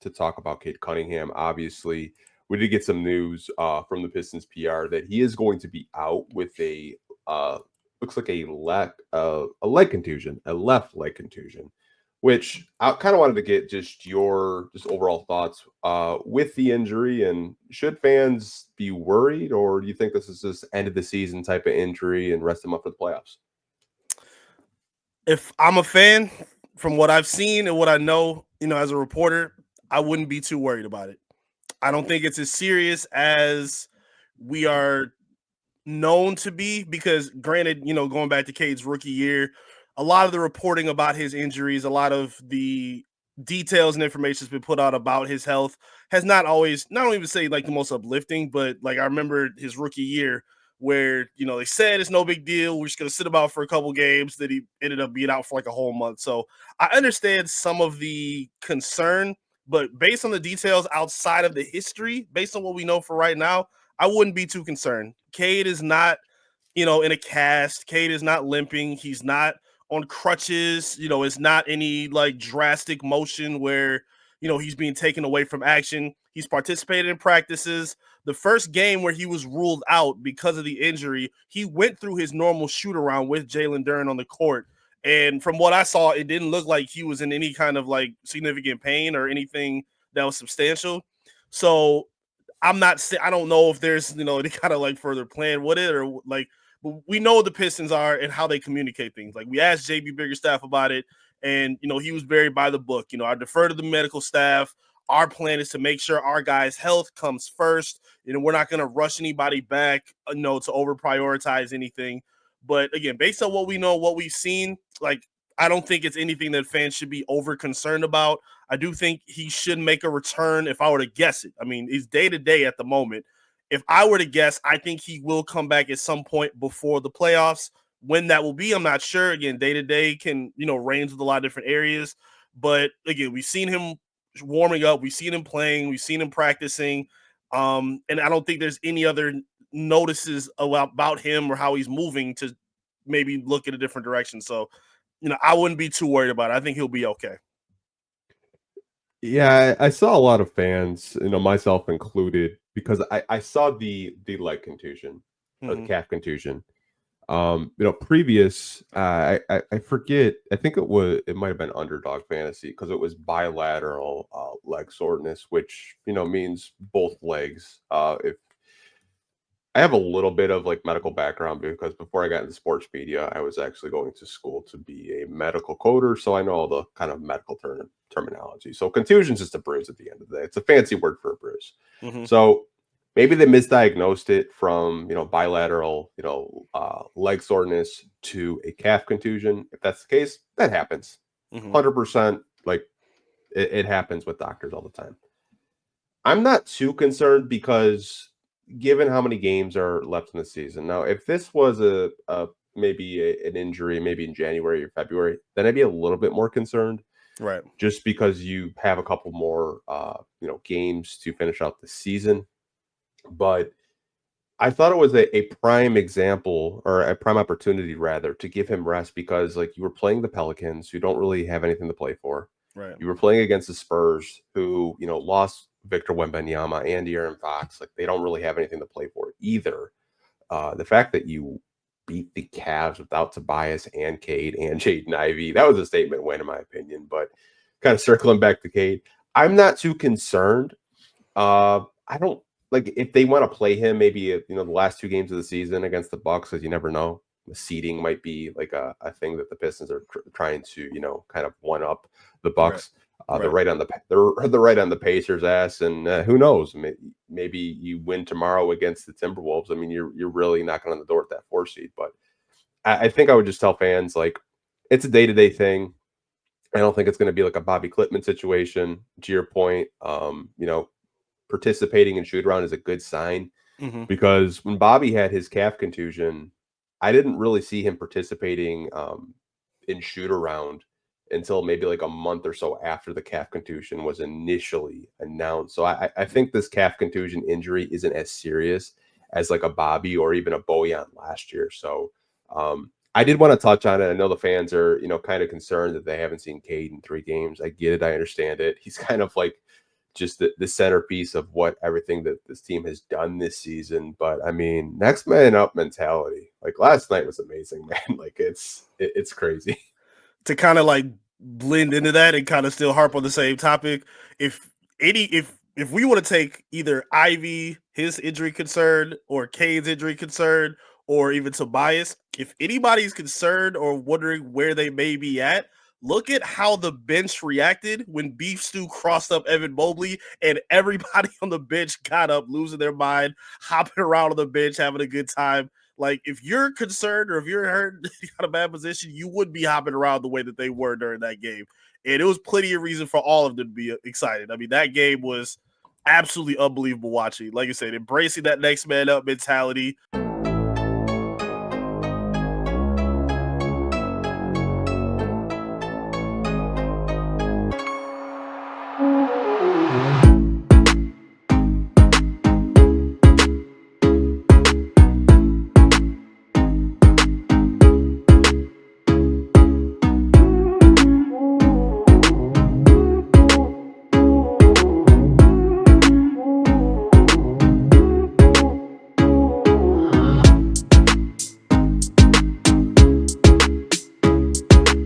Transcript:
to talk about Cade Cunningham. Obviously, we did get some news from the Pistons PR that he is going to be out with a looks like a leg contusion, a left leg contusion. Which I kind of wanted to get just your overall thoughts with the injury, and should fans be worried, or do you think this is just end of the season type of injury and rest him up for the playoffs? If I'm a fan, from what I've seen and what I know, as a reporter, I wouldn't be too worried about it. I don't think it's as serious as we are known to be, because granted, going back to Cade's rookie year, a lot of the reporting about his injuries, a lot of the details and information has been put out about his health has not always, not only to say like the most uplifting, but like I remember his rookie year where, they said it's no big deal, we're just going to sit him out for a couple games, that he ended up being out for like a whole month. So I understand some of the concern, but based on the details outside of the history, based on what we know for right now, I wouldn't be too concerned. Cade is not, in a cast. Cade is not limping. He's not on crutches. It's not any like drastic motion where, he's being taken away from action. He's participated in practices. The first game where he was ruled out because of the injury, he went through his normal shoot around with Jalen Duren on the court. And from what I saw, it didn't look like he was in any kind of like significant pain or anything that was substantial. So I don't know if there's, any kind of like further plan with it, or like, but we know what the Pistons are and how they communicate things. Like we asked JB Biggerstaff about it, and, he was very by the book. I defer to the medical staff. Our plan is to make sure our guys' health comes first. We're not going to rush anybody back, to over prioritize anything. But again, based on what we know, what we've seen, like, I don't think it's anything that fans should be over concerned about. I do think he should make a return if I were to guess it. I mean, he's day to day at the moment. If I were to guess, I think he will come back at some point before the playoffs. When that will be, I'm not sure. Again, day to day can, range with a lot of different areas. But again, we've seen him warming up. We've seen him playing. We've seen him practicing. And I don't think there's any other notices about him or how he's moving to maybe look in a different direction. So, I wouldn't be too worried about it. I think he'll be okay. Yeah, I saw a lot of fans, myself included, because I saw the leg contusion or the calf contusion. Previous, I forget, I think it might have been Underdog Fantasy, because it was bilateral leg soreness, which, means both legs. If I have a little bit of like medical background, because before I got into sports media, I was actually going to school to be a medical coder. So I know all the kind of medical terminology. So contusion is just a bruise at the end of the day. It's a fancy word for a bruise. Mm-hmm. So maybe they misdiagnosed it from, bilateral, leg soreness to a calf contusion. If that's the case, that happens. 100%. Like it happens with doctors all the time. I'm not too concerned, because given how many games are left in the season. Now, if this was an injury, maybe in January or February, then I'd be a little bit more concerned. Right. Just because you have a couple more, games to finish out the season. But I thought it was a prime example, or a prime opportunity rather, to give him rest, because like you were playing the Pelicans, who don't really have anything to play for. Right. You were playing against the Spurs, who, lost Victor Wembanyama and De'Aaron Fox. Like they don't really have anything to play for either. The fact that you beat the Cavs without Tobias and Cade and Jaden Ivey, that was a statement win in my opinion. But kind of circling back to Cade, I'm not too concerned. I don't like if they want to play him maybe the last two games of the season against the Bucks, because you never know. The seeding might be like a thing that the Pistons are trying to kind of one up the Bucks. Right. They're right on the Pacers' ass, and who knows? Maybe you win tomorrow against the Timberwolves. I mean, you're really knocking on the door at that 4 seed. But I think I would just tell fans, like, it's a day-to-day thing. I don't think it's going to be like a Bobby Klippman situation. To your point, participating in shoot around is a good sign, because when Bobby had his calf contusion, I didn't really see him participating in shoot around until maybe like a month or so after the calf contusion was initially announced. So I think this calf contusion injury isn't as serious as like a Bobby or even a Bojan last year. So I did want to touch on it. I know the fans are, kind of concerned that they haven't seen Cade in 3 games. I get it. I understand it. He's kind of like just the centerpiece of what everything that this team has done this season. But I mean, next man up mentality. Like last night was amazing, man. Like it's crazy. To kind of like blend into that and kind of still harp on the same topic. If we want to take either Ivy, his injury concern, or Cade's injury concern, or even Tobias, if anybody's concerned or wondering where they may be at, look at how the bench reacted when Beef Stew crossed up Evan Mobley, and everybody on the bench got up, losing their mind, hopping around on the bench, having a good time. Like, if you're concerned or if you're hurt, you got a bad position, you wouldn't be hopping around the way that they were during that game. And it was plenty of reason for all of them to be excited. I mean, that game was absolutely unbelievable watching. Like I said, embracing that next man up mentality.